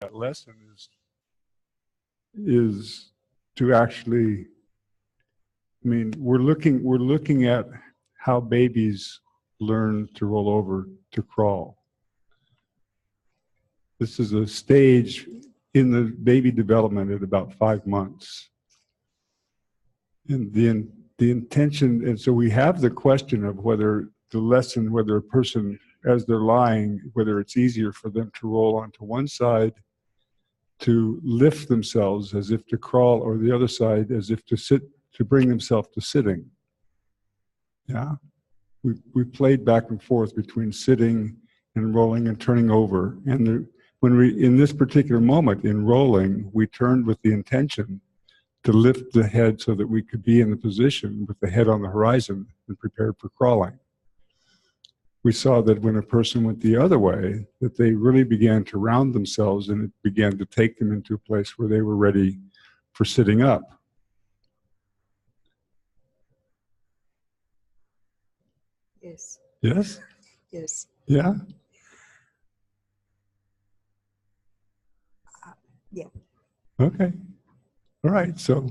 that lesson is to actually, I mean, we're looking at how babies learn to roll over to crawl. This is a stage in the baby development at about 5 months. And the intention, and so we have the question of whether the lesson, whether a person, as they're lying, whether it's easier for them to roll onto one side, to lift themselves as if to crawl, or the other side as if to sit, to bring themselves to sitting. Yeah, we played back and forth between sitting and rolling and turning over. And when we, in this particular moment in rolling, we turned with the intention to lift the head so that we could be in the position with the head on the horizon and prepared for crawling. We saw that when a person went the other way, that they really began to round themselves, and it began to take them into a place where they were ready for sitting up. Yes. Yes? Yes. Yeah? Yeah. Okay. All right, so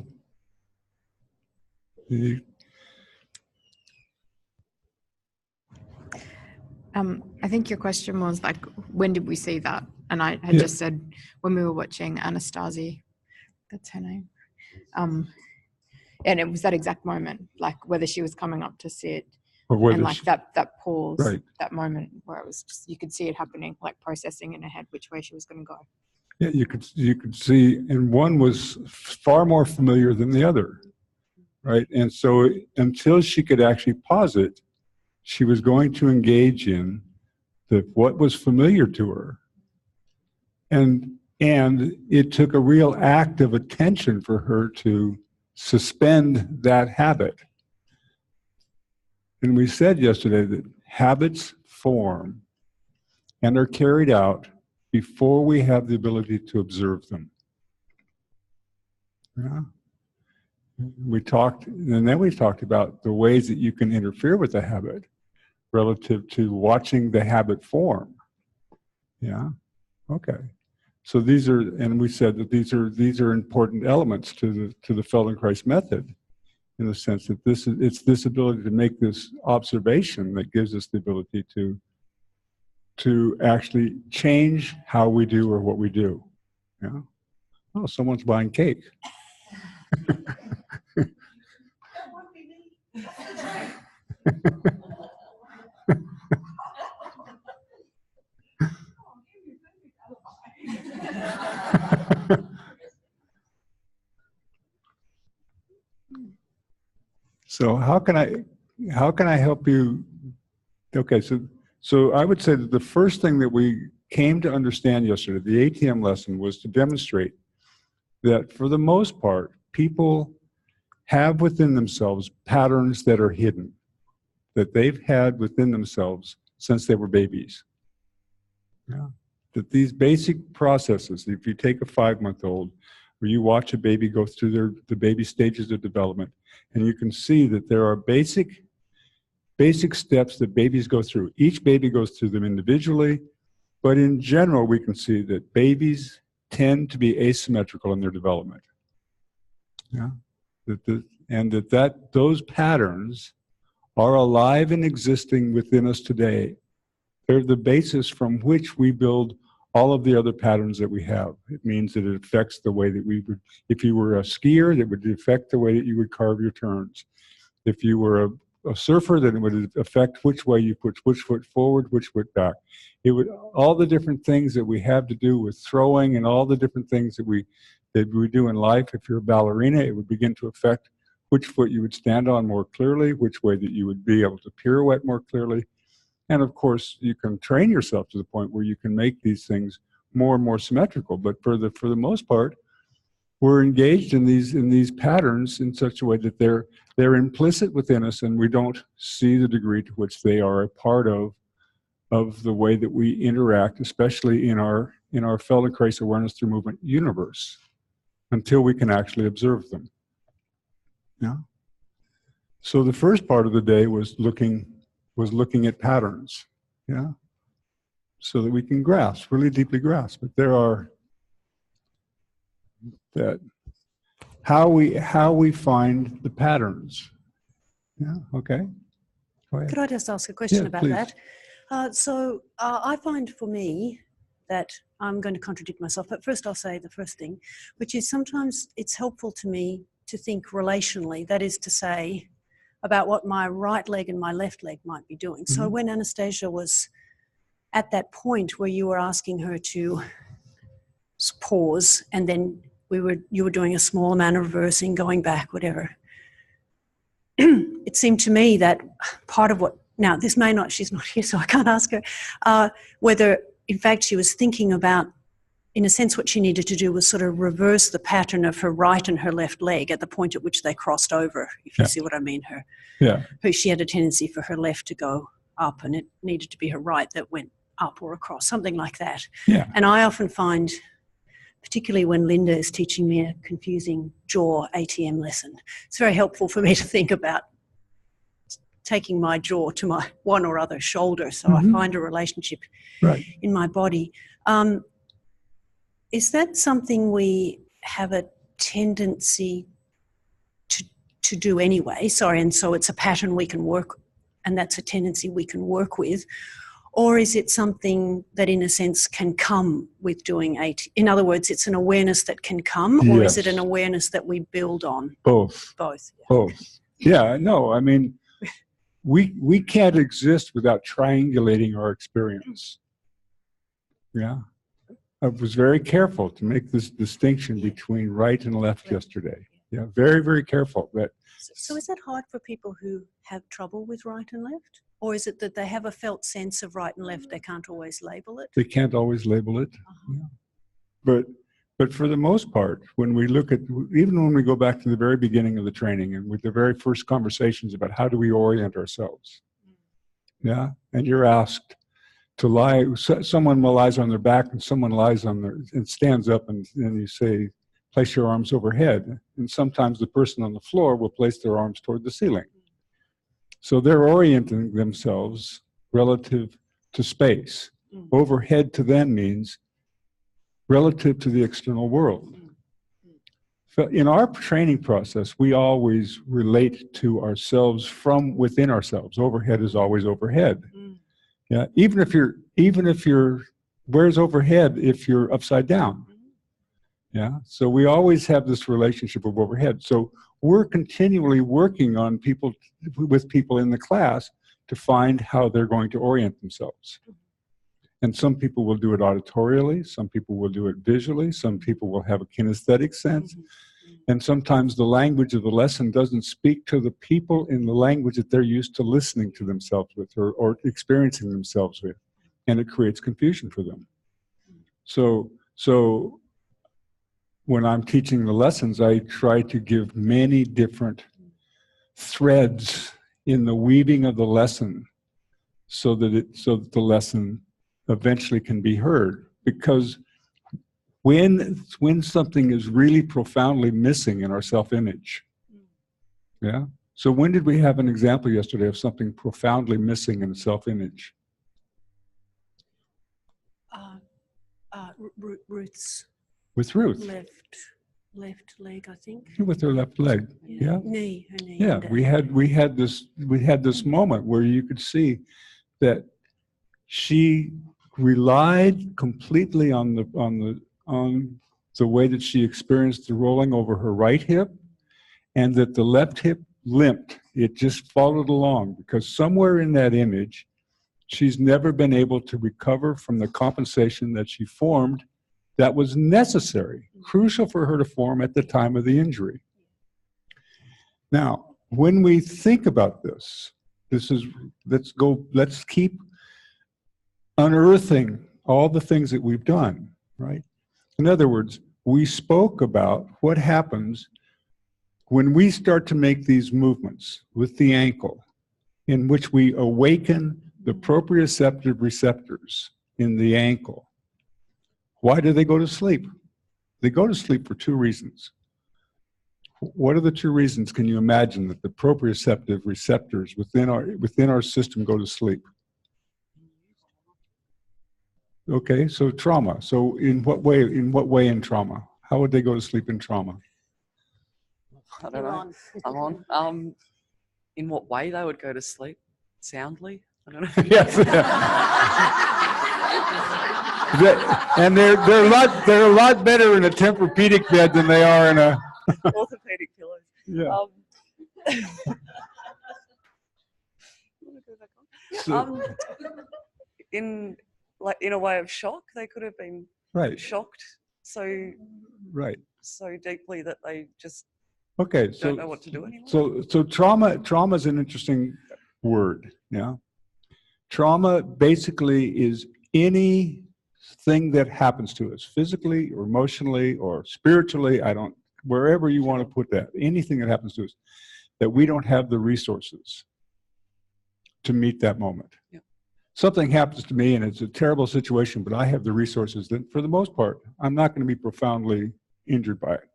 I think your question was like, when did we see that? And I had just said when we were watching Anastasia, that's her name. And it was that exact moment, like whether she was coming up to sit, and like that pause, right. That moment where it was just, you could see it happening, like processing in her head which way she was going to go. Yeah, you could see, and one was far more familiar than the other, right? And so until she could actually pause it, she was going to engage in what was familiar to her. And it took a real act of attention for her to suspend that habit. And we said yesterday that habits form and are carried out before we have the ability to observe them. Yeah. We talked, and then we talked about the ways that you can interfere with the habit relative to watching the habit form. Yeah. Okay. So these are, and we said that these are important elements to the Feldenkrais method, in the sense that it's this ability to make this observation that gives us the ability to actually change how we do or what we do. Yeah. Oh, someone's buying cake. So how can I help you? Okay, so I would say that the first thing that we came to understand yesterday, the ATM lesson, was to demonstrate that for the most part, people have within themselves patterns that are hidden, that they've had within themselves since they were babies. Yeah. That these basic processes, if you take a 5-month-old, or you watch a baby go through the baby stages of development, and you can see that there are basic steps that babies go through. Each baby goes through them individually, but in general, we can see that babies tend to be asymmetrical in their development. Yeah. Those patterns are alive and existing within us today. They're the basis from which we build all of the other patterns that we have. It means that it affects the way that we would, if you were a skier, that would affect the way that you would carve your turns. If you were a surfer, then it would affect which way you put which foot forward, which foot back. It would, all the different things that we have to do with throwing and all the different things that we do in life. If you're a ballerina, it would begin to affect which foot you would stand on more clearly, which way that you would be able to pirouette more clearly. And of course, you can train yourself to the point where you can make these things more and more symmetrical. But for the most part, we're engaged in these patterns in such a way that they're implicit within us, and we don't see the degree to which they are a part of the way that we interact, especially in our Feldenkrais awareness through movement universe, until we can actually observe them. Yeah. So the first part of the day was looking at patterns, yeah, so that we can grasp, really deeply grasp. But there are that how we find the patterns. Yeah, okay. Go ahead. Could I just ask a question Yeah, about please. that? I find for me that I'm going to contradict myself, but first I'll say the first thing, which is sometimes it's helpful to me to think relationally, that is to say, about what my right leg and my left leg might be doing. So when Anastasia was at that point where you were asking her to pause, and then you were doing a small amount of reversing, going back, whatever. It seemed to me that part of what, now this may not, she's not here, so I can't ask her, whether in fact she was thinking about, in a sense, what she needed to do was sort of reverse the pattern of her right and her left leg at the point at which they crossed over, if you see what I mean. She had a tendency for her left to go up, and it needed to be her right that went up or across, something like that. Yeah. And I often find, particularly when Linda is teaching me a confusing jaw ATM lesson, it's very helpful for me to think about taking my jaw to my one or other shoulder, so I find a relationship in my body. Is that something we have a tendency to do anyway? And so it's a pattern we can work, and that's a tendency we can work with. Or is it something that, in a sense, can come with doing AT? In other words, it's an awareness that can come, or is it an awareness that we build on? Both. Both. Both. Yeah, no, I mean, we can't exist without triangulating our experience. Yeah. I was very careful to make this distinction between right and left yesterday. Yeah, very, very careful. So is that hard for people who have trouble with right and left? Or is it that they have a felt sense of right and left, they can't always label it? They can't always label it. Yeah. But for the most part, when we look at, even when we go back to the very beginning of the training and with the very first conversations about how do we orient ourselves, yeah, and you're asked to lie, someone lies on their back and someone lies on their, and stands up, and you say, place your arms overhead. And sometimes the person on the floor will place their arms toward the ceiling. So they're orienting themselves relative to space. Overhead to them means relative to the external world. So in our training process, we always relate to ourselves from within ourselves. Overhead is always overhead. Yeah, even if you're, where's overhead if you're upside down? Yeah, so we always have this relationship of overhead. So we're continually working on with people in the class to find how they're going to orient themselves. And some people will do it auditorially, some people will do it visually, some people will have a kinesthetic sense. And sometimes the language of the lesson doesn't speak to the people in the language that they're used to listening to themselves with or experiencing themselves with. And it creates confusion for them. So when I'm teaching the lessons, I try to give many different threads in the weaving of the lesson so that the lesson eventually can be heard. Because when something is really profoundly missing in our self-image, yeah? So when did we have an example yesterday of something profoundly missing in a self-image? Ruth's. With Ruth. Left leg, I think. With her left leg, yeah. Her knee. Yeah, we had this moment where you could see that she relied completely on the way that she experienced the rolling over her right hip, and that the left hip limped. It just followed along, because somewhere in that image, she's never been able to recover from the compensation that she formed that was necessary, crucial for her to form at the time of the injury. Now, when we think about this, let's keep unearthing all the things that we've done, right? In other words, we spoke about what happens when we start to make these movements with the ankle, in which we awaken the proprioceptive receptors in the ankle. Why do they go to sleep? They go to sleep for two reasons. What are the two reasons, can you imagine, that the proprioceptive receptors within our system go to sleep? Okay, so trauma. So in what way in trauma? How would they go to sleep in trauma? I don't You're know. on. I'm on. In what way they would go to sleep? Soundly? I don't know. Yes. And they're a lot better in a Tempur-Pedic bed than they are in a Orthopedic pillows. yeah. So, In a way of shock, they could have been right, shocked so right. deeply that they just Okay, don't know what to do anymore. So trauma is an interesting word. Yeah, trauma basically is anything that happens to us, physically or emotionally or spiritually. Wherever you want to put that, anything that happens to us, that we don't have the resources to meet that moment. Yeah. Something happens to me and it's a terrible situation, but I have the resources. Then, for the most part, I'm not going to be profoundly injured by it.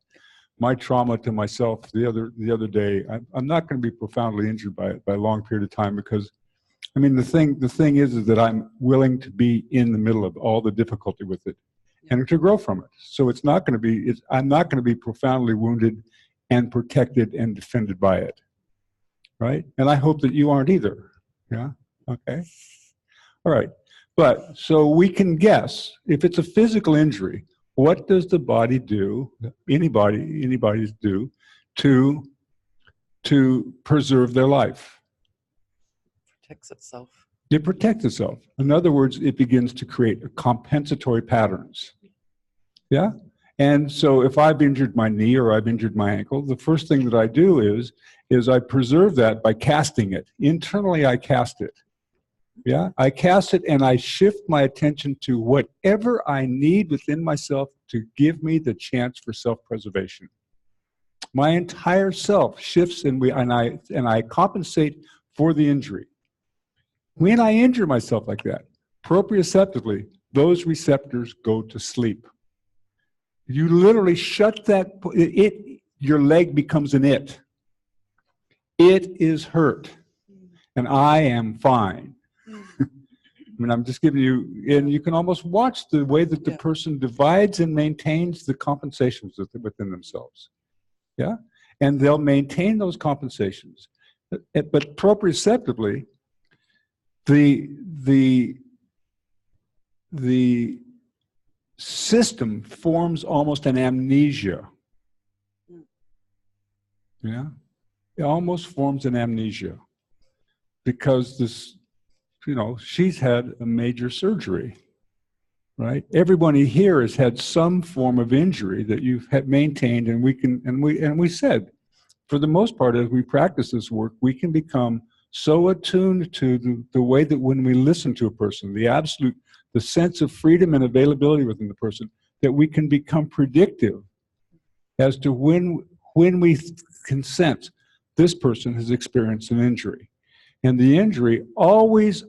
My trauma to myself the other day, I'm not going to be profoundly injured by it by a long period of time, because, I mean, the thing is that I'm willing to be in the middle of all the difficulty with it, and to grow from it. So it's not going to be. I'm not going to be profoundly wounded and protected and defended by it, right? And I hope that you aren't either. Yeah. Okay. All right. But so we can guess, if it's a physical injury, what does the body do, anybody's do, to preserve their life? Protects itself. It protects itself. In other words, it begins to create compensatory patterns. Yeah? And so if I've injured my knee or I've injured my ankle, the first thing that I do is I preserve that by casting it. Internally, I cast it. Yeah, I cast it and I shift my attention to whatever I need within myself to give me the chance for self-preservation. My entire self shifts and I compensate for the injury. When I injure myself like that, proprioceptively, those receptors go to sleep. You literally shut that, your leg becomes an it. It is hurt, and I am fine. I mean, I'm just giving you, and you can almost watch the way that the person divides and maintains the compensations within themselves. Yeah? And they'll maintain those compensations. But proprioceptively, the system forms almost an amnesia. Yeah? It almost forms an amnesia, because this, she's had a major surgery, right? Everybody here has had some form of injury that you've had maintained, and we said, for the most part, as we practice this work, we can become so attuned to the way that when we listen to a person, the sense of freedom and availability within the person, that we can become predictive as to when we can sense this person has experienced an injury. And the injury always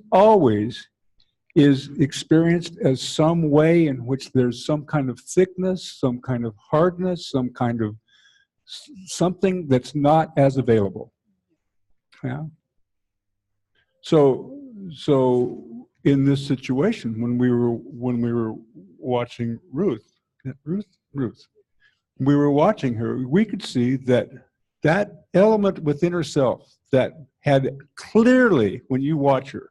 is experienced as some way in which there's some kind of thickness, some kind of hardness, some kind of something that's not as available. Yeah. So in this situation, when we were watching Ruth, we were watching her, we could see that element within herself that had clearly, when you watch her,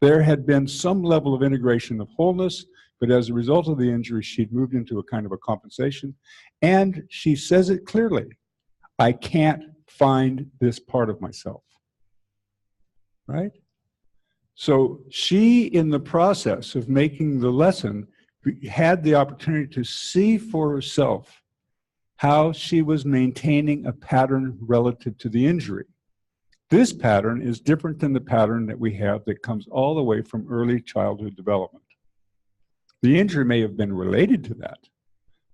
there had been some level of integration of wholeness, but as a result of the injury, she'd moved into a kind of a compensation. And she says it clearly, I can't find this part of myself, right? So she, in the process of making the lesson, had the opportunity to see for herself how she was maintaining a pattern relative to the injury. This pattern is different than the pattern that we have that comes all the way from early childhood development. The injury may have been related to that,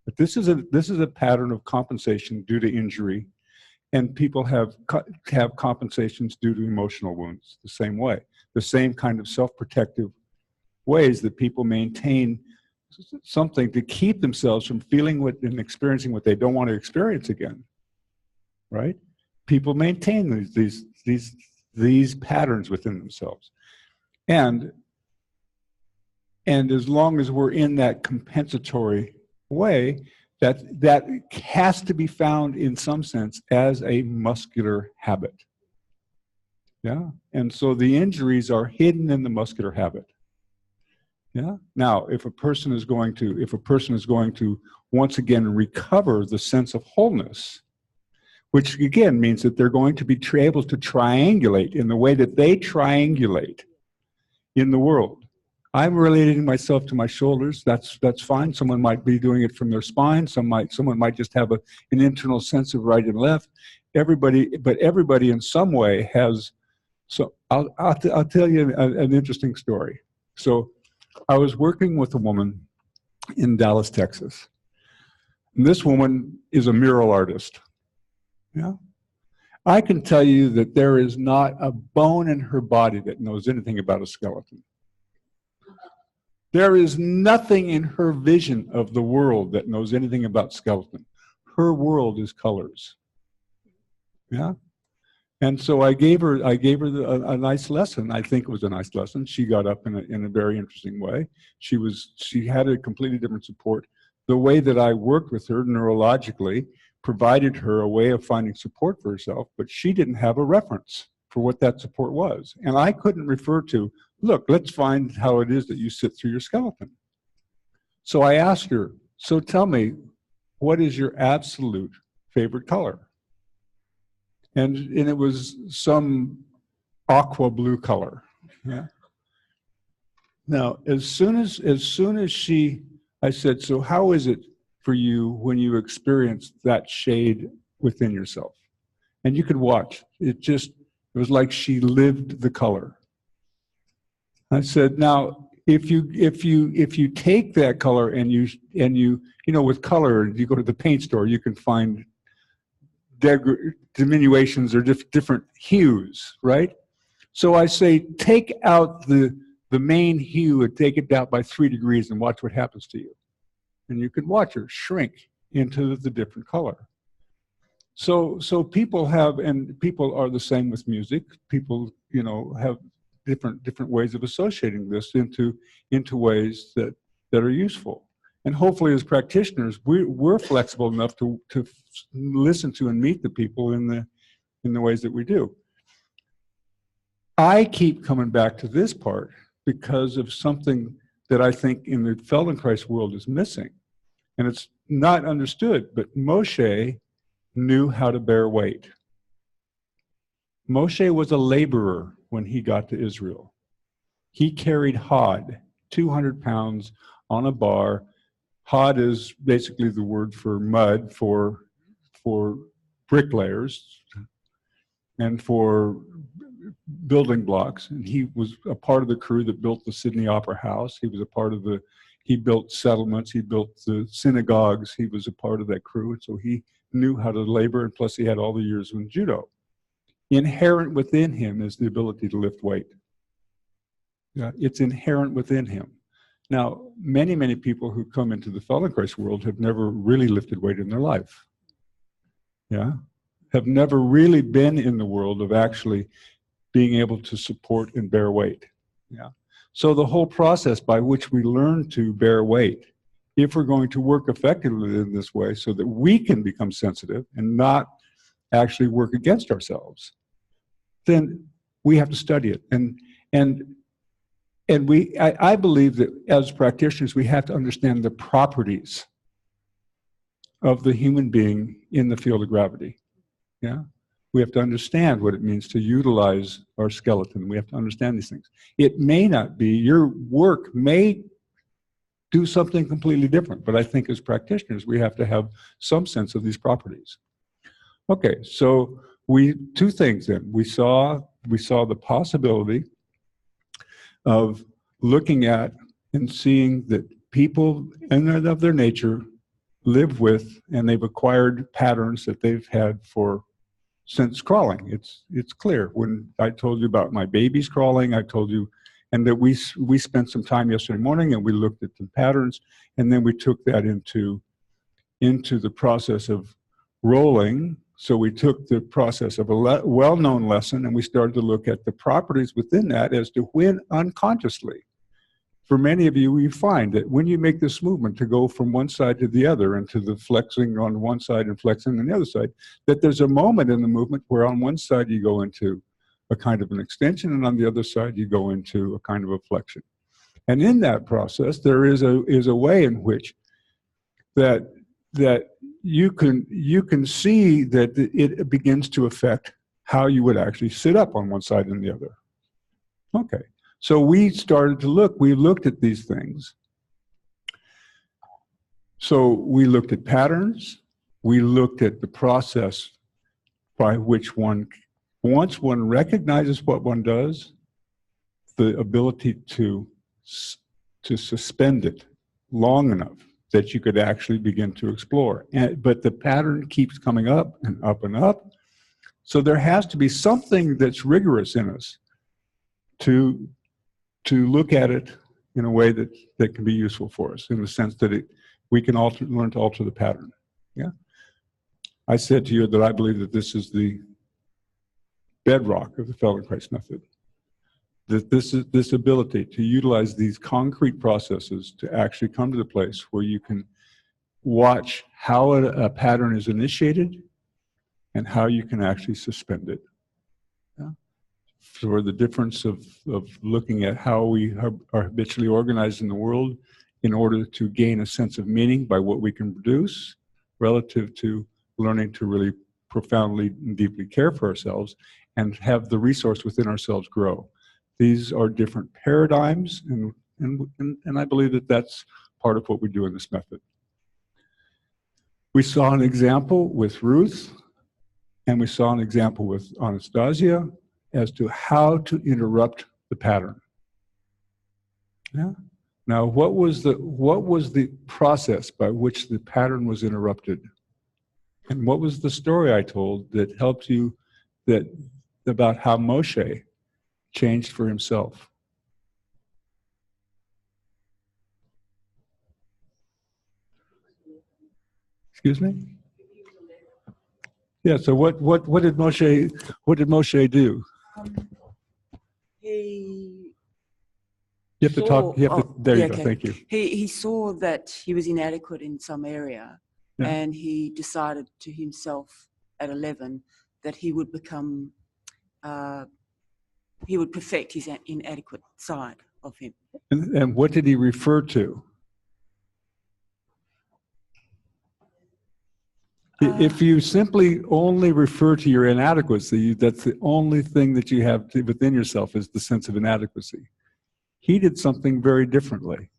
but this is a pattern of compensation due to injury, and people have compensations due to emotional wounds the same way. The same kind of self-protective ways that people maintain something to keep themselves from feeling and experiencing what they don't want to experience again, right? People maintain these patterns within themselves. And as long as we're in that compensatory way, that has to be found in some sense as a muscular habit. Yeah, and so the injuries are hidden in the muscular habit. Yeah. Now, if a person is going to once again recover the sense of wholeness, which again means that they're going to be able to triangulate in the way that they triangulate in the world. I'm relating myself to my shoulders. That's fine. Someone might be doing it from their spine. Someone might just have an internal sense of right and left. Everybody in some way has. So I'll tell you an interesting story. So I was working with a woman in Dallas, Texas. And this woman is a mural artist. Yeah. I can tell you that there is not a bone in her body that knows anything about a skeleton. There is nothing in her vision of the world that knows anything about skeleton. Her world is colors. Yeah. And so I gave her a nice lesson. I think it was a nice lesson. She got up in a very interesting way. She had a completely different support. The way that I worked with her neurologically provided her a way of finding support for herself, but she didn't have a reference for what that support was. And I couldn't refer to, look, let's find how it is that you sit through your skeleton. So I asked her, so tell me, what is your absolute favorite color? And it was some aqua blue color. Yeah. Now, as soon as I said, so how is it for you when you experience that shade within yourself? And you could watch. It was like she lived the color. I said, now, if you take that color and you with color, you go to the paint store, you can find diminutions or different hues, right? So I say, take out the main hue and take it down by 3 degrees and watch what happens to you. And you can watch her shrink into the different color. So people are the same with music. People, have different ways of associating this into ways that are useful. And hopefully as practitioners, we're flexible enough to listen to and meet the people in the ways that we do. I keep coming back to this part because of something that I think in the Feldenkrais world is missing. And it's not understood, but Moshe knew how to bear weight. Moshe was a laborer when he got to Israel. He carried hod, 200 pounds on a bar. Hod is basically the word for mud for bricklayers and for building blocks. And he was a part of the crew that built the Sydney Opera House. He was a part of he built settlements, he built the synagogues. He was a part of that crew. And so he knew how to labor, and plus he had all the years in judo. Inherent within him is the ability to lift weight. Yeah, it's inherent within him. Now, many people who come into the Feldenkrais world have never really lifted weight in their life. Yeah, have never really been in the world of actually being able to support and bear weight. Yeah. So the whole process by which we learn to bear weight, if we're going to work effectively in this way so that we can become sensitive and not actually work against ourselves, then we have to study it. And I believe that as practitioners, we have to understand the properties of the human being in the field of gravity. Yeah. We have to understand what it means to utilize our skeleton. We have to understand these things. It may not be, your work may do something completely different, but I think as practitioners, we have to have some sense of these properties. Okay, so two things then. We saw the possibility of looking at and seeing that people in and of their nature live with, and they've acquired patterns that they've had since crawling. It's clear. When I told you about my babies crawling, I told you, and that we spent some time yesterday morning and we looked at the patterns, and then we took that into the process of rolling. So we took the process of a well-known lesson and we started to look at the properties within that as to when unconsciously for many of you, we find that when you make this movement to go from one side to the other and to the flexing on one side and flexing on the other side, that there's a moment in the movement where on one side you go into a kind of an extension and on the other side you go into a kind of a flexion. And in that process, there is a way in which that you can see that it begins to affect how you would actually sit up on one side and the other. Okay. So we started to look, we looked at these things. So we looked at patterns, we looked at the process by which once one recognizes what one does, the ability to suspend it long enough that you could actually begin to explore. But the pattern keeps coming up and up and up. So there has to be something that's rigorous in us to look at it in a way that can be useful for us, in the sense that we can learn to alter the pattern. Yeah. I said to you that I believe that this is the bedrock of the Feldenkrais method. That this ability to utilize these concrete processes to actually come to the place where you can watch how a pattern is initiated and how you can actually suspend it. Yeah. For the difference of looking at how we are habitually organized in the world in order to gain a sense of meaning by what we can produce, relative to learning to really profoundly and deeply care for ourselves and have the resource within ourselves grow. These are different paradigms, and I believe that that's part of what we do in this method. We saw an example with Ruth, and we saw an example with Anastasia as to how to interrupt the pattern. Yeah. Now, what was the process by which the pattern was interrupted? And what was the story I told that helped you about how Moshe changed for himself? Excuse me? Yeah, so what did Moshe do? He You have to talk, there you go, okay. thank you. He saw that he was inadequate in some area, Yeah. and he decided to himself at 11 that he would become, he would perfect his inadequate side of him. And what did he refer to? If you simply only refer to your inadequacy, that's the only thing that you have within yourself is the sense of inadequacy. He did something very differently.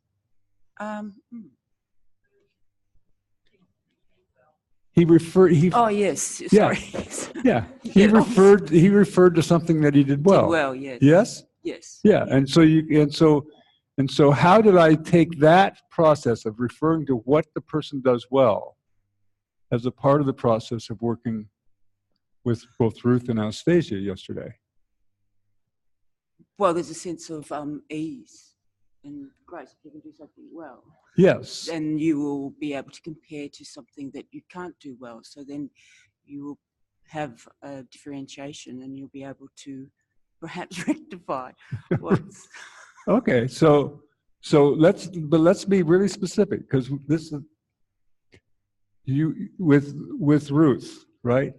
He referred. Oh yes, Yeah. sorry. Yeah, he referred to something that he did well. Did well, yes. Yes. Yes. Yeah, and so how did I take that process of referring to what the person does well as a part of the process of working with both Ruth and Anastasia yesterday? Well, there's a sense of ease and grace. If you can do something well, Yes. then you will be able to compare to something that you can't do well. So then you will have a differentiation, and you'll be able to perhaps rectify what's. Okay, so let's be really specific, because this is you with Ruth, right?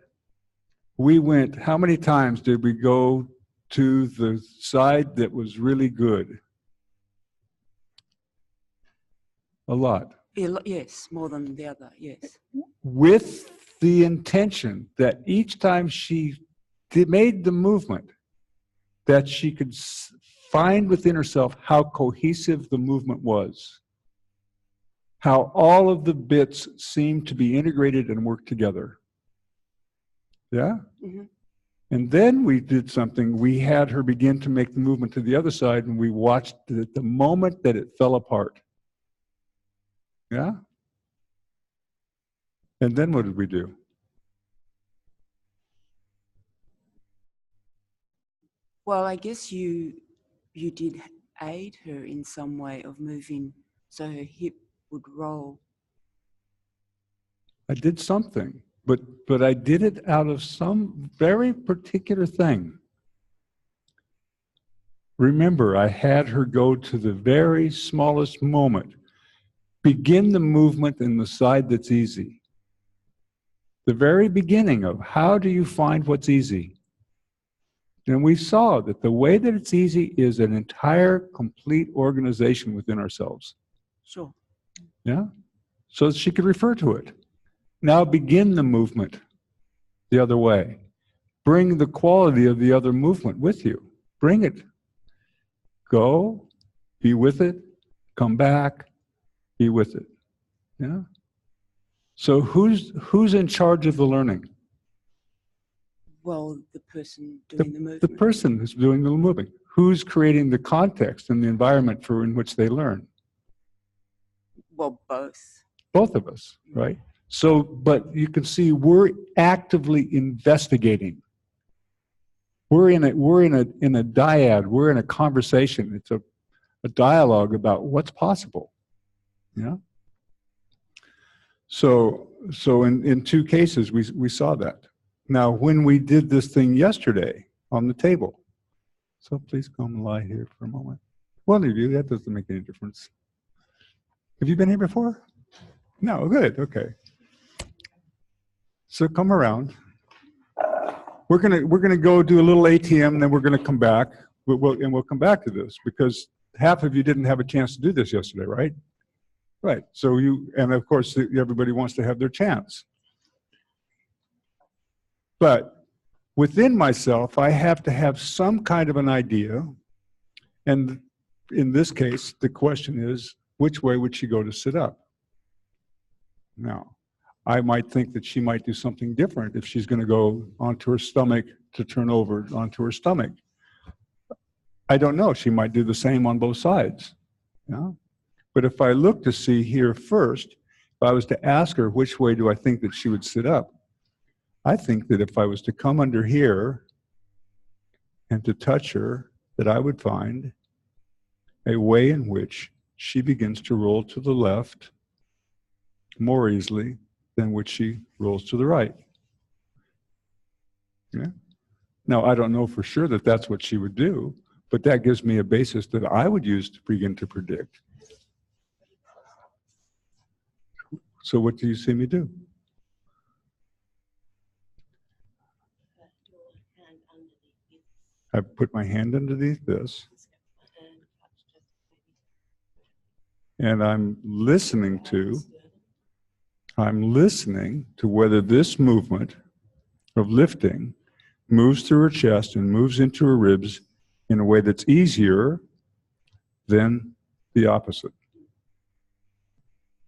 We went, how many times did we go to the side that was really good? A lot. Yes, more than the other, yes. With the intention that each time she made the movement, that she could find within herself how cohesive the movement was, how all of the bits seemed to be integrated and work together. Yeah? Mm-hmm. And then we did something. We had her begin to make the movement to the other side, and we watched the moment that it fell apart. Yeah? And then what did we do? Well, I guess you did aid her in some way of moving so her hip would roll. I did something, but I did it out of some very particular thing. Remember, I had her go to the very smallest moment. Begin the movement in the side that's easy. The very beginning of how do you find what's easy? And we saw that the way that it's easy is an entire, complete organization within ourselves. Sure. Yeah? So she could refer to it. Now begin the movement the other way. Bring the quality of the other movement with you. Bring it. Go, be with it, come back, be with it. Yeah? So who's in charge of the learning? Well, the person doing the movement. The person who's doing the moving. Who's creating the context and the environment for in which they learn? Well, both. Both of us, right? So, but you can see we're actively investigating. We're in a dyad. We're in a conversation. It's a dialogue about what's possible. Yeah. So in two cases we saw that. Now, when we did this thing yesterday on the table, so please come and lie here for a moment. One of you, that doesn't make any difference. Have you been here before? No, good, okay. So come around. We're gonna go do a little ATM, then we're gonna come back. We'll come back to this because half of you didn't have a chance to do this yesterday, right? Right. So and of course everybody wants to have their chance. But within myself, I have to have some kind of an idea. And in this case, the question is, which way would she go to sit up? Now, I might think that she might do something different if she's going to go onto her stomach to turn over onto her stomach. I don't know. She might do the same on both sides. Yeah? But if I look to see here first, if I was to ask her which way do I think that she would sit up, I think that if I was to come under here and to touch her, that I would find a way in which she begins to roll to the left more easily than which she rolls to the right. Yeah? Now, I don't know for sure that that's what she would do, but that gives me a basis that I would use to begin to predict. So what do you see me do? I put my hand underneath this, and I'm listening to whether this movement of lifting moves through her chest and moves into her ribs in a way that's easier than the opposite.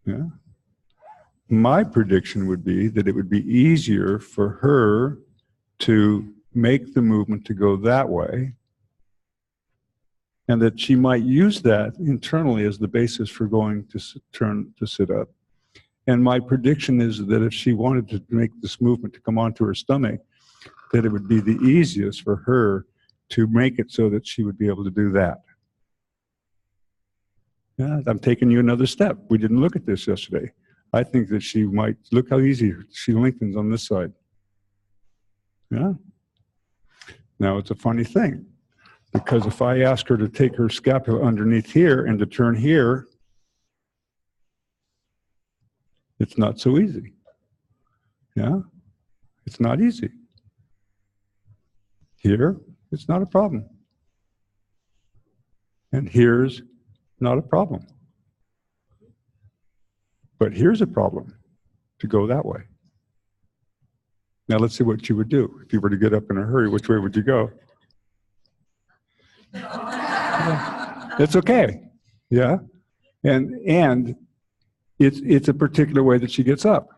Yeah? My prediction would be that it would be easier for her to make the movement to go that way, and that she might use that internally as the basis for going to turn to sit up. And my prediction is that if she wanted to make this movement to come onto her stomach, that it would be the easiest for her to make it so that she would be able to do that. Yeah, I'm taking you another step. We didn't look at this yesterday. I think that she might, look how easy she lengthens on this side. Yeah. Now it's a funny thing, because if I ask her to take her scapula underneath here and to turn here, it's not so easy. Yeah? It's not easy. Here, it's not a problem. And here's not a problem. But here's a problem, to go that way. Now let's see what you would do. If you were to get up in a hurry, which way would you go? It's okay. Yeah? And it's a particular way that she gets up.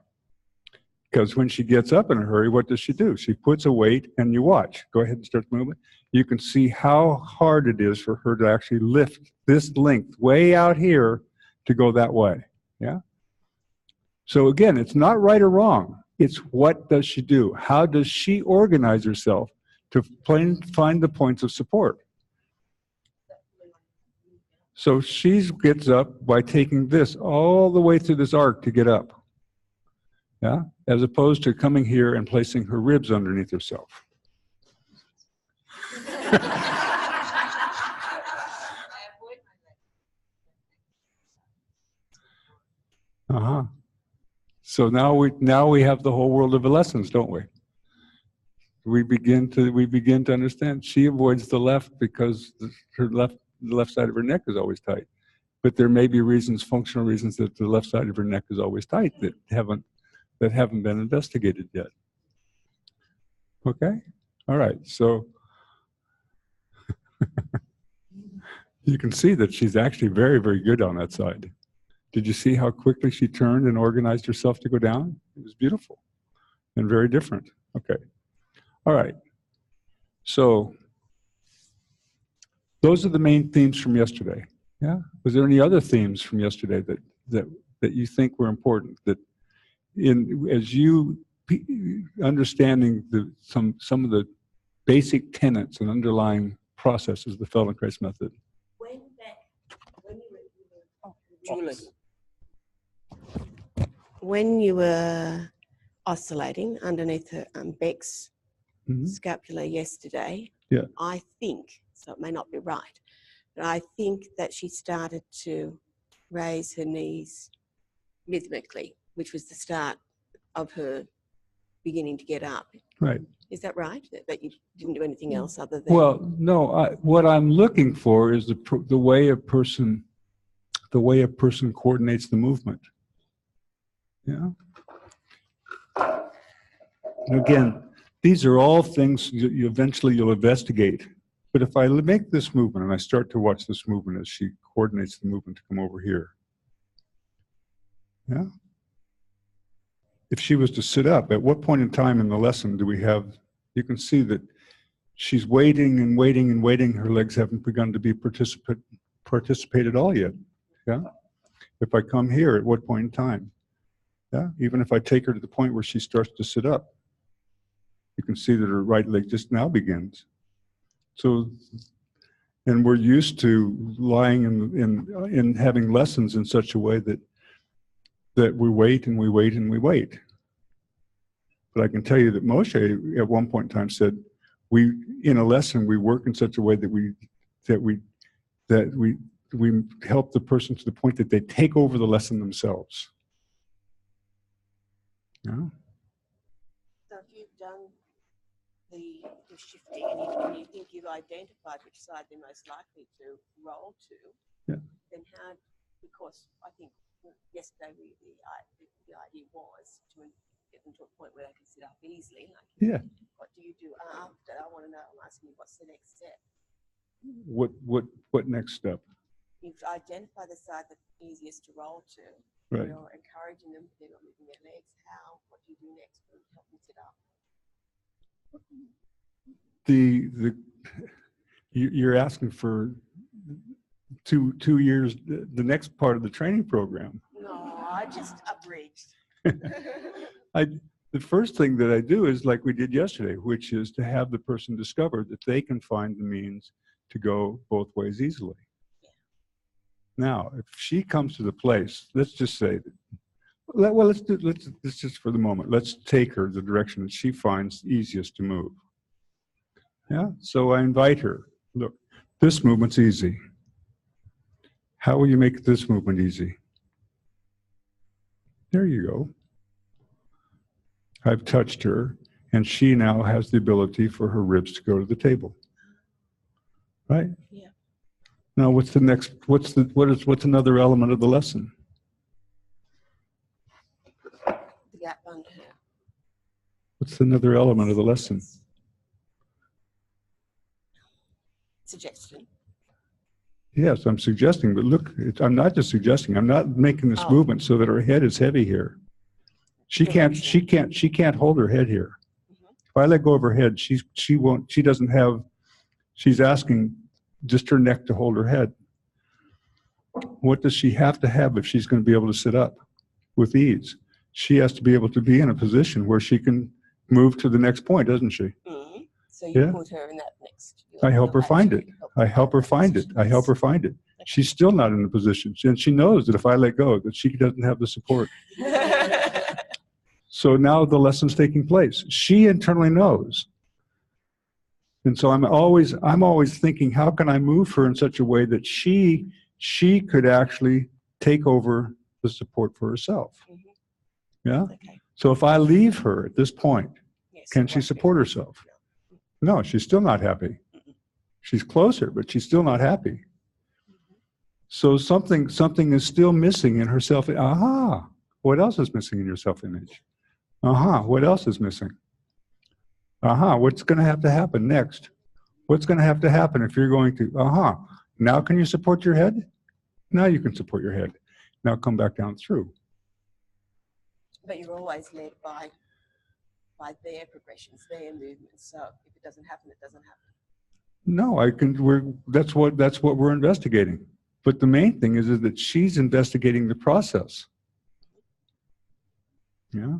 Because when she gets up in a hurry, what does she do? She puts a weight, and you watch. Go ahead and start the movement. You can see how hard it is for her to actually lift this length way out here to go that way. Yeah? So again, it's not right or wrong. It's what does she do? How does she organize herself to find the points of support? So she gets up by taking this all the way through this arc to get up. Yeah? As opposed to coming here and placing her ribs underneath herself. Uh-huh. So now we have the whole world of lessons, don't we? We begin to understand. She avoids the left because the left side of her neck is always tight. But there may be reasons, functional reasons, that the left side of her neck is always tight that haven't been investigated yet. Okay? All right. So you can see that she's actually very, very good on that side. Did you see how quickly she turned and organized herself to go down? It was beautiful and very different. Okay. All right. So those are the main themes from yesterday. Yeah. Was there any other themes from yesterday that you think were important, that as you understanding some of the basic tenets and underlying processes of the Feldenkrais method? Julie. When you were oscillating underneath her Beck's scapula yesterday, Yeah. I think, so it may not be right, but I think that she started to raise her knees rhythmically, which was the start of her beginning to get up. Right. Is that right? That you didn't do anything else other than... Well, no. What I'm looking for is the way a person coordinates the movement. Yeah. And again, these are all things eventually you'll investigate. But if I make this movement and I start to watch this movement as she coordinates the movement to come over here, yeah. If she was to sit up, at what point in time in the lesson do we have? You can see that she's waiting and waiting and waiting. Her legs haven't begun to be participate at all yet. Yeah. If I come here, at what point in time? Yeah. Even if I take her to the point where she starts to sit up, you can see that her right leg just now begins. So, and we're used to lying in having lessons in such a way that we wait and we wait and we wait. But I can tell you that Moshe at one point in time said, in a lesson we work in such a way that we help the person to the point that they take over the lesson themselves. Yeah. So if you've done the shifting and you think you've identified which side they're most likely to roll to, yeah. Then how, because I think yesterday the idea was to get them to a point where they can sit up easily. Like, yeah. What do you do after? I want to know. I'm asking you, what's the next step? What next step? You've identified the side that's easiest to roll to. Right. You're encouraging them, they're not moving their legs. What do you do next to help them sit up? You're asking for 2 years, the next part of the training program. No, I just abridged. The first thing that I do is like we did yesterday, which is to have the person discover that they can find the means to go both ways easily. Yeah. Now, if she comes to the place, let's just say that, well, let's just for the moment, let's take her the direction that she finds easiest to move. Yeah, so I invite her, look, this movement's easy. How will you make this movement easy? There you go. I've touched her, and she now has the ability for her ribs to go to the table. Right? Yeah. Now, what's another element of the lesson? The gap under her. What's another element of the lesson? Suggestion. Yes, I'm suggesting, but look, I'm not just suggesting. I'm not making this movement so that her head is heavy here. She can't hold her head here. If I let go of her head, she's asking just her neck to hold her head. What does she have to have if she's going to be able to sit up with ease? She has to be able to be in a position where she can move to the next point, doesn't she? Mm-hmm. So you Yeah. put her in that next. I help her find it. I help her find it. I help her find it. She's still not in the position. And she knows that if I let go, that she doesn't have the support. So now the lesson's taking place. She internally knows. And so I'm always thinking, how can I move her in such a way that she could actually take over the support for herself. Mhm. Yeah? Okay. So if I leave her at this point, Yes, can it she won't be. support herself? No, she's still not happy. She's closer, but she's still not happy. So something is still missing in her self. Aha, what else is missing in your self-image? Aha, what else is missing? Aha, what's going to have to happen next? What's going to have to happen if you're going to, aha, now can you support your head? Now you can support your head. Now come back down through. But you're always led by their progressions, their movements. So if it doesn't happen, it doesn't happen. No, that's what we're investigating. But the main thing is that she's investigating the process. Yeah.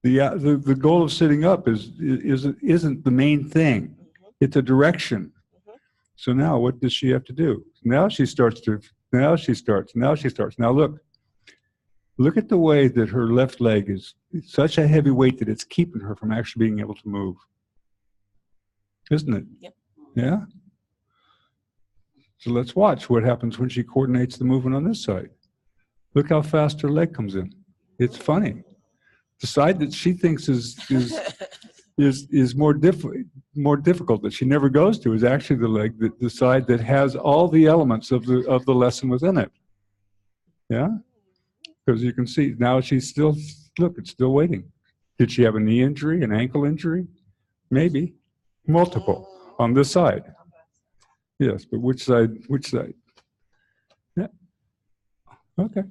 The goal of sitting up isn't the main thing. It's a direction. So now what does she have to do? Now she starts. Now look at the way that her left leg is such a heavy weight that it's keeping her from actually being able to move. Isn't it? Yep. Yeah. So let's watch what happens when she coordinates the movement on this side. Look how fast her leg comes in. It's funny. The side that she thinks is more difficult that she never goes to is actually the side that has all the elements of the lesson within it. Yeah, because you can see now she's still it's still waiting. Did she have a knee injury, an ankle injury? Maybe multiple on this side. Yes, but which side? Which side? Yeah. Okay.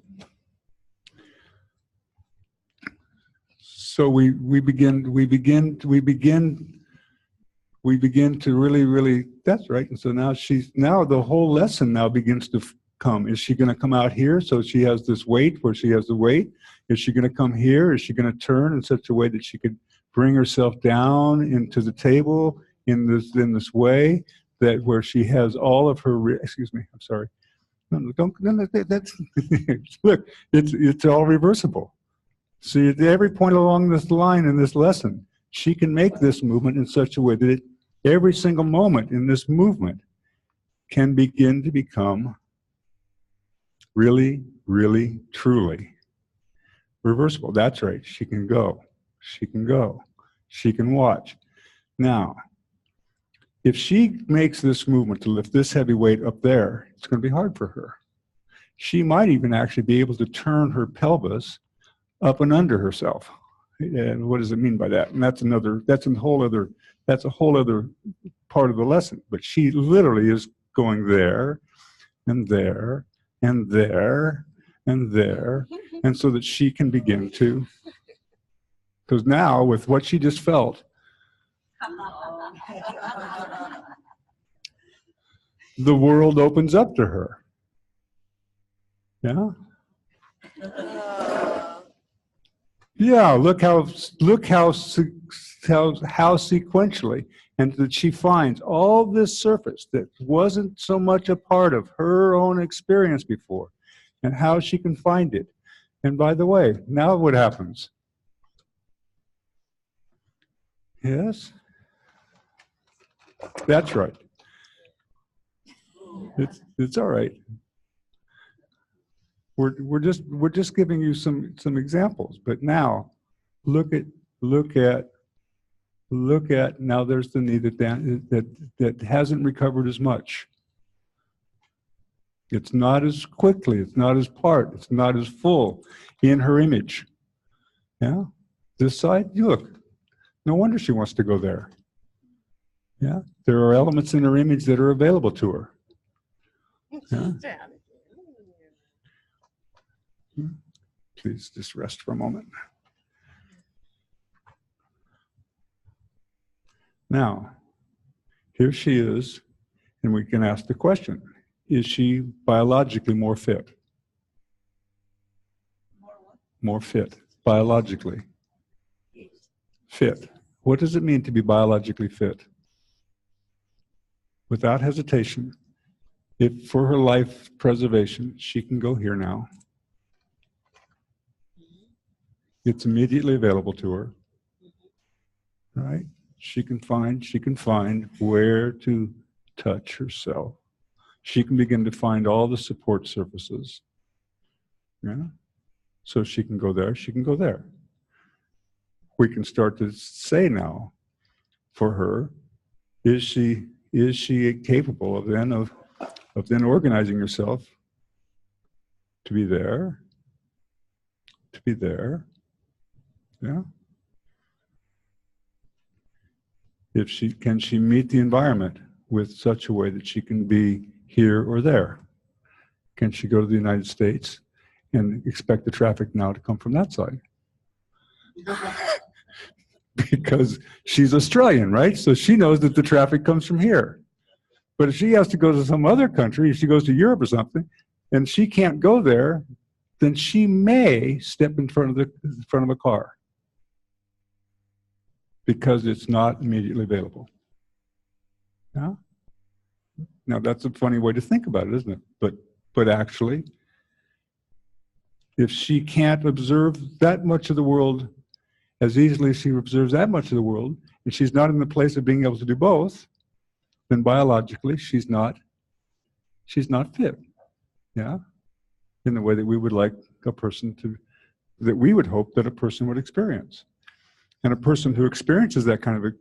So we begin to really, that's right. And so now the whole lesson now begins to come. Is she going to come out here? So she has this weight where she has the weight. Is she going to come here? Is she going to turn in such a way that she could bring herself down into the table in this way that where she has all of her, excuse me, I'm sorry. No, that's, look, it's all reversible. See, at every point along this line in this lesson, she can make this movement in such a way that every single moment in this movement can begin to become really, really, truly reversible. That's right. She can go. She can go. She can watch. Now, if she makes this movement to lift this heavy weight up there, it's going to be hard for her. She might even actually be able to turn her pelvis up and under herself. And what does it mean by that? And that's a whole other part of the lesson. But she literally is going there and there and there and there, and so that she can begin to, because now with what she just felt, the world opens up to her. Yeah? Yeah, look how sequentially, and that she finds all this surface that wasn't so much a part of her own experience before, and how she can find it. And by the way, now what happens? Yes? That's right. It's all right. We're just giving you some examples, but now look at now there's the knee that hasn't recovered as much. It's not as quickly, it's not as full in her image. Yeah, this side, look, no wonder she wants to go there. Yeah, there are elements in her image that are available to her. Yeah. Please just rest for a moment. Now, here she is, and we can ask the question, is she biologically more fit? More fit, biologically. Fit. What does it mean to be biologically fit? Without hesitation, if for her life preservation, she can go here now. It's immediately available to her, right? She can find where to touch herself. She can begin to find all the support surfaces. Yeah? So she can go there, she can go there. We can start to say now for her, is she capable of then organizing herself to be there, yeah? Can she meet the environment with such a way that she can be here or there? Can she go to the United States and expect the traffic now to come from that side? Because she's Australian, right? So she knows that the traffic comes from here. But if she has to go to some other country, if she goes to Europe or something, and she can't go there, then she may step in front of a car because it's not immediately available. Yeah? Now that's a funny way to think about it, isn't it? But actually, if she can't observe that much of the world as easily as she observes that much of the world, and she's not in the place of being able to do both, then biologically she's not fit. Yeah? In the way that we would like a person to, that we would hope that a person would experience. And a person who experiences that kind of a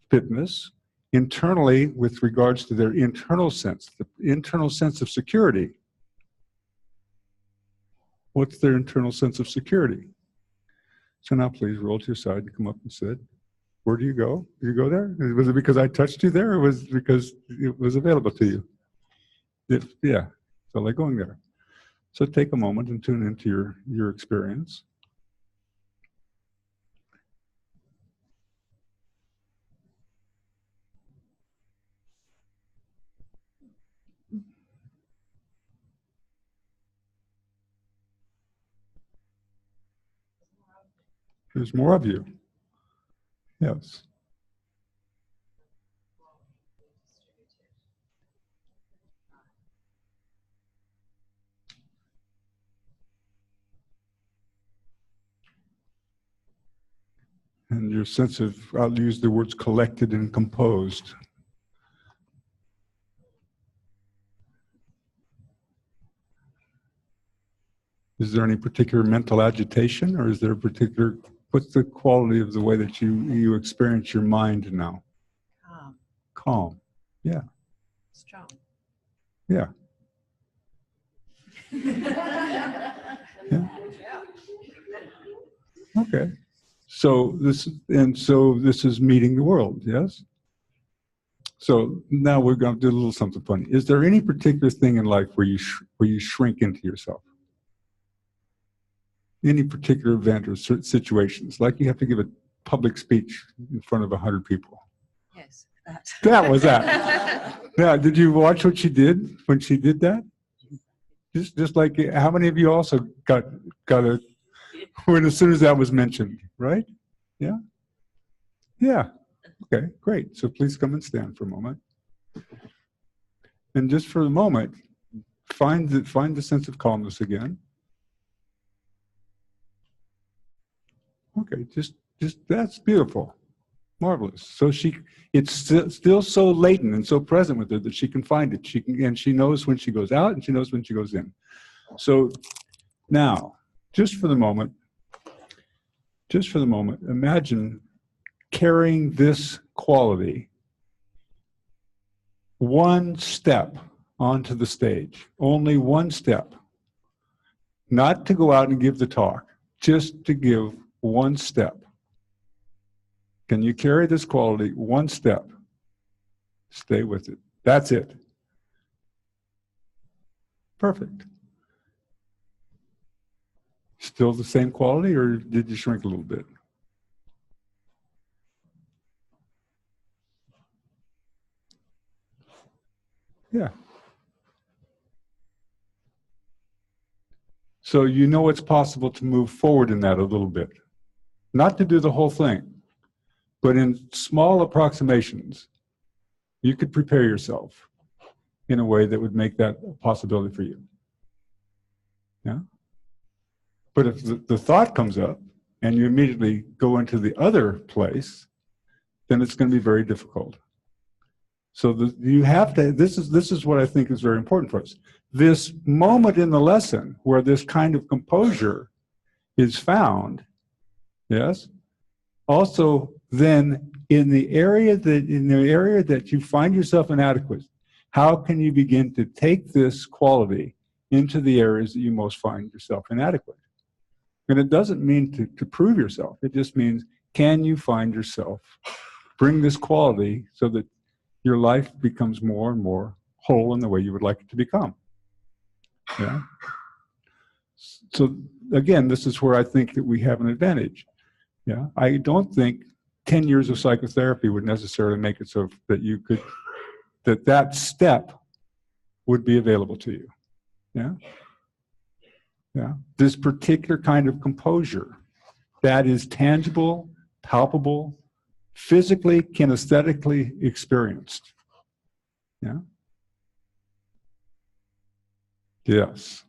fitness internally with regards to their internal sense, the internal sense of security. What's their internal sense of security? So now please roll to your side and come up and sit. Where do you go? Do you go there? Was it because I touched you there, or was it because it was available to you? Yeah, so like going there. So take a moment and tune into your experience. There's more of you. Yes. And your sense of, I'll use the words collected and composed. Is there any particular mental agitation, or is there a particular, what's the quality of the way that you experience your mind now? Calm. Calm. Yeah. Strong. Yeah. Yeah. Okay. So this is meeting the world, yes? So now we're going to do a little something funny. Is there any particular thing in life where you shrink into yourself? Any particular event or situations, like you have to give a public speech in front of 100 people? Yes, That was that. Now, did you watch what she did when she did that? Just like, how many of you also got a, when as soon as that was mentioned, right? Yeah? Yeah. Okay, great. So please come and stand for a moment. And just for a moment, find the sense of calmness again. Okay, just that's beautiful. Marvelous. So it's still so latent and so present with her that she can find it. And she knows when she goes out and she knows when she goes in. So now, just for the moment, imagine carrying this quality one step onto the stage. Only one step. Not to go out and give the talk, just to give one step. Can you carry this quality one step? Stay with it. That's it. Perfect. Still the same quality, or did you shrink a little bit? Yeah. So you know it's possible to move forward in that a little bit. Not to do the whole thing, but in small approximations, you could prepare yourself in a way that would make that a possibility for you. Yeah? But if the thought comes up and you immediately go into the other place, then it's going to be very difficult. So you have to, this is what I think is very important for us. This moment in the lesson where this kind of composure is found, yes, also then in the area that you find yourself inadequate, how can you begin to take this quality into the areas that you most find yourself inadequate? And it doesn't mean to prove yourself. It just means, can you find yourself, bring this quality so that your life becomes more and more whole in the way you would like it to become? Yeah. So again, this is where I think that we have an advantage. Yeah. I don't think 10 years of psychotherapy would necessarily make it so that you could, that step would be available to you. Yeah. Yeah. This particular kind of composure that is tangible, palpable, physically, kinesthetically experienced. Yeah. Yes.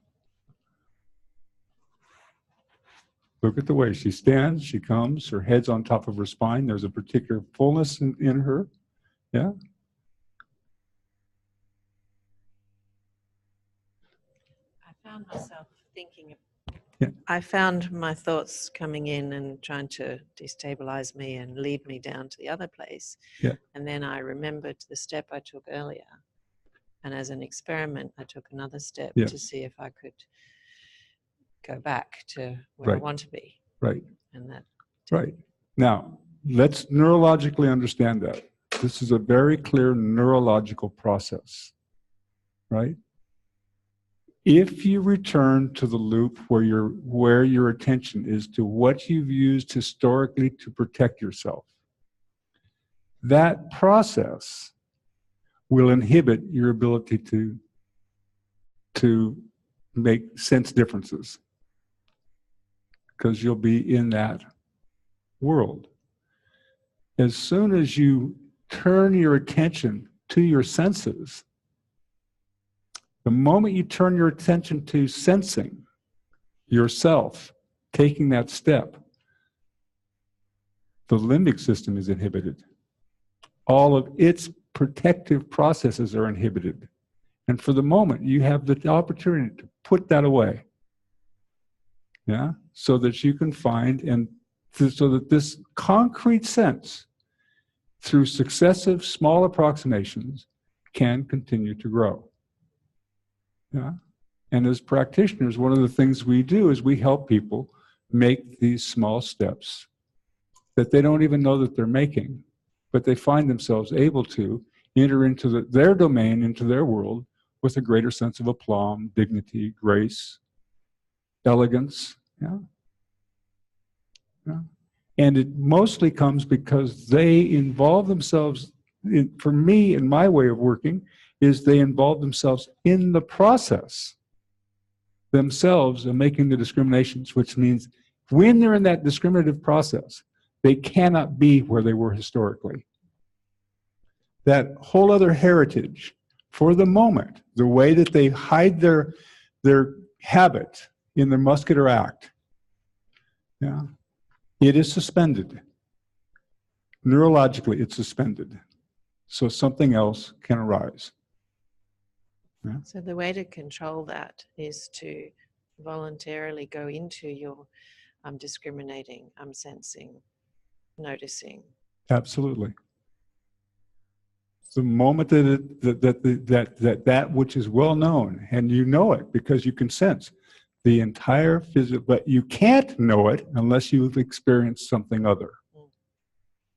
Look at the way she stands, she comes, her head's on top of her spine. There's a particular fullness in her. Yeah. I found myself thinking, Yeah. I found my thoughts coming in and trying to destabilize me and lead me down to the other place. Yeah. And then I remembered the step I took earlier. And as an experiment, I took another step Yeah. to see if I could go back to where I Right. want to be. Right. And that. Right. Now, let's neurologically understand that. This is a very clear neurological process, right? If you return to the loop where your attention is to what you've used historically to protect yourself, that process will inhibit your ability to make sense differences, because you'll be in that world. As soon as you turn your attention to your senses, the moment you turn your attention to sensing yourself, taking that step, the limbic system is inhibited. All of its protective processes are inhibited. And for the moment, you have the opportunity to put that away. Yeah, so that you can find, and so that this concrete sense, through successive small approximations, can continue to grow. Yeah, and as practitioners, one of the things we do is we help people make these small steps that they don't even know that they're making, but they find themselves able to enter into their domain, into their world, with a greater sense of aplomb, dignity, grace, elegance. Yeah. Yeah. And it mostly comes because they involve themselves, for me, in my way of working, is they involve themselves in the process themselves of making the discriminations, which means when they're in that discriminative process, they cannot be where they were historically. That whole other heritage, for the moment, the way that they hide their habit in the muscular act, yeah, it is suspended. Neurologically, it's suspended. So something else can arise. Yeah. So the way to control that is to voluntarily go into your discriminating, sensing, noticing. Absolutely. The moment that which is well known, and you know it because you can sense the entire physical, but you can't know it unless you've experienced something other.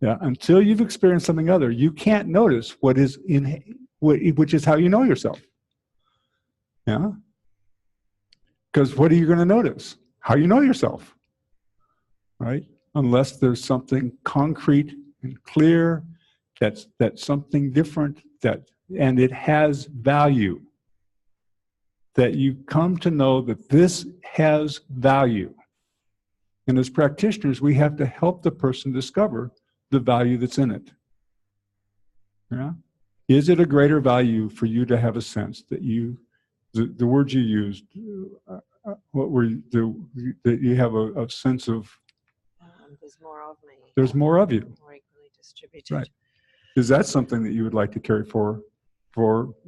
Yeah, until you've experienced something other, you can't notice what is which is how you know yourself. Yeah, because what are you going to notice? How you know yourself, right? Unless there's something concrete and clear, that's something different, and it has value. That you come to know that this has value. And as practitioners, we have to help the person discover the value that's in it. Yeah? Is it a greater value for you to have a sense that the words you used, what were that you have a sense of There's more of me. there's more of you. More equally distributed. Right. Is that something that you would like to carry for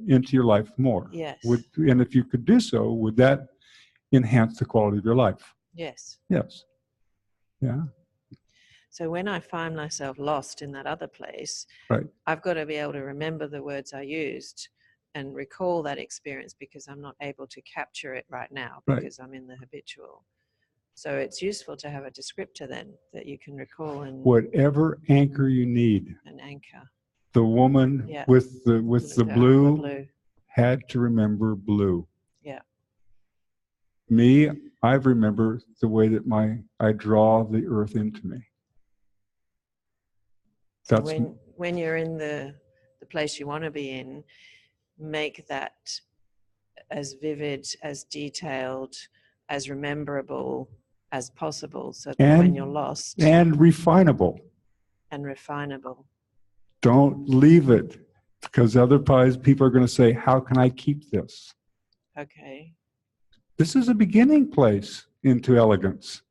into your life more? Yes. And if you could do so, would that enhance the quality of your life? Yes. Yes. Yeah. So when I find myself lost in that other place, Right. I've got to be able to remember the words I used and recall that experience, because I'm not able to capture it right now Right. because I'm in the habitual. So it's useful to have a descriptor then that you can recall and Whatever anchor you need. an anchor. The woman Yeah. with the blue blue. had to remember blue. Yeah. Me, I remember the way that I draw the earth into me. So That's when you're in the place you want to be in, make that as vivid, as detailed, as rememberable as possible, so that when you're lost, and refinable. and refinable. Don't leave it, because otherwise people are going to say, how can I keep this? Okay. This is a beginning place into elegance.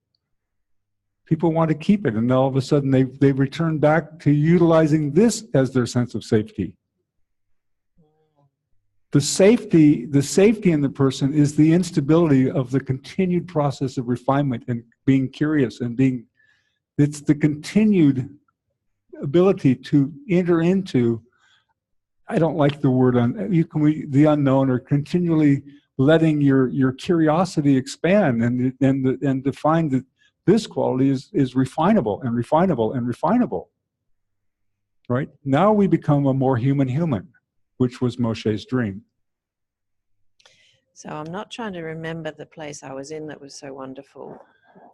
People want to keep it, and all of a sudden they return back to utilizing this as their sense of safety. The safety in the person is the instability of the continued process of refinement and being curious and it's the continued ability to enter into, I don't like the word the unknown, or continually letting your curiosity expand and to find that this quality is refinable and refinable and refinable. Right? Now we become a more human, which was Moshe's dream. So I'm not trying to remember the place I was in that was so wonderful,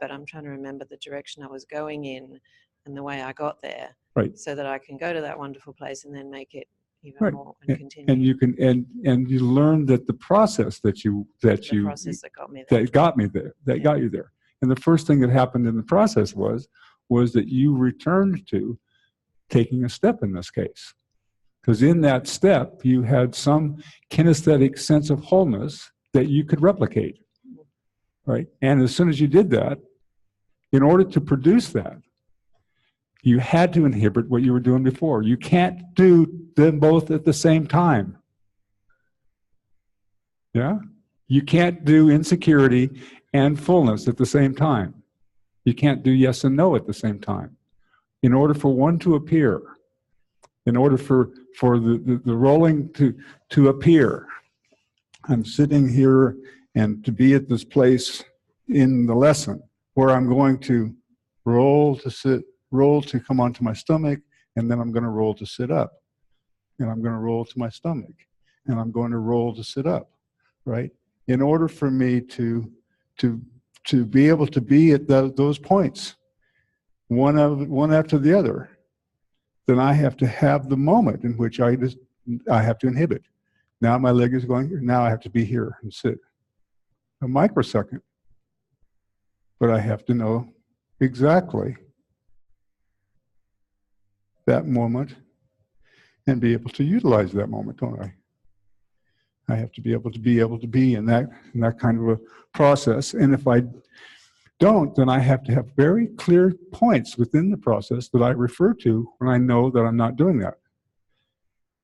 but I'm trying to remember the direction I was going in and the way I got there. Right. So that I can go to that wonderful place and then make it even Right. more and continue. And you can and you learn that the process that process that got me there. That got you there. And the first thing that happened in the process was that you returned to taking a step in this case. Because in that step, you had some kinesthetic sense of wholeness that you could replicate, right? And as soon as you did that, in order to produce that, you had to inhibit what you were doing before. You can't do them both at the same time. Yeah? You can't do insecurity and fullness at the same time. You can't do yes and no at the same time. In order for one to appear, in order for the rolling to appear, I'm sitting here and to be at this place in the lesson where I'm going to roll to sit, roll to come onto my stomach, and then I'm going to roll to sit up. And I'm going to roll to my stomach, and I'm going to roll to sit up, right? In order for me to be able to be at those points, one after the other, then I have to have the moment in which I have to inhibit. Now my leg is going here. Now I have to be here and sit. A microsecond. But I have to know exactly that moment and be able to utilize that moment, don't I? I have to be able to be in that kind of a process. And if I don't, then I have to have very clear points within the process that I refer to when I know that I'm not doing that.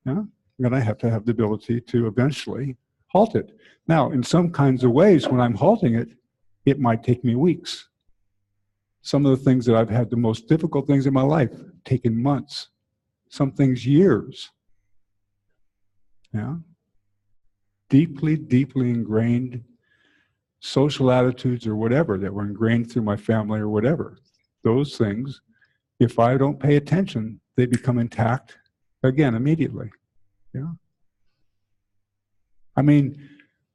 Yeah? Then I have to have the ability to eventually halt it. Now, in some kinds of ways, when I'm halting it, it might take me weeks. Some of the things that I've had the most difficult things in my life taken months. Some things years. Yeah? Deeply, deeply ingrained social attitudes or whatever that were ingrained through my family or whatever. Those things, if I don't pay attention, they become intact again immediately. Yeah. I mean,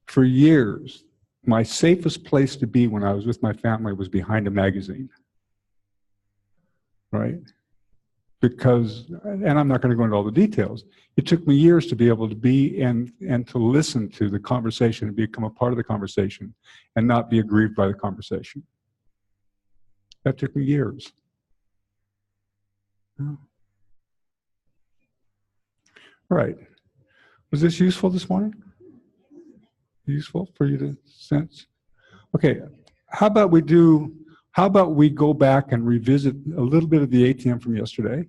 for years, my safest place to be when I was with my family was behind a magazine. Right? Because, and I'm not going to go into all the details, it took me years to be able to be and to listen to the conversation and become a part of the conversation and not be aggrieved by the conversation. That took me years. Yeah. All right. Was this useful this morning? Useful for you to sense? Okay. How about we go back and revisit a little bit of the ATM from yesterday?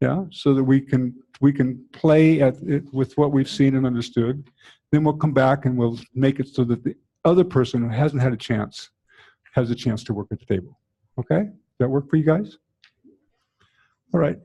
Yeah, so that we can play at it with what we've seen and understood. Then we'll come back and we'll make it so that the other person who hasn't had a chance has a chance to work at the table. Okay? Does that work for you guys? All right.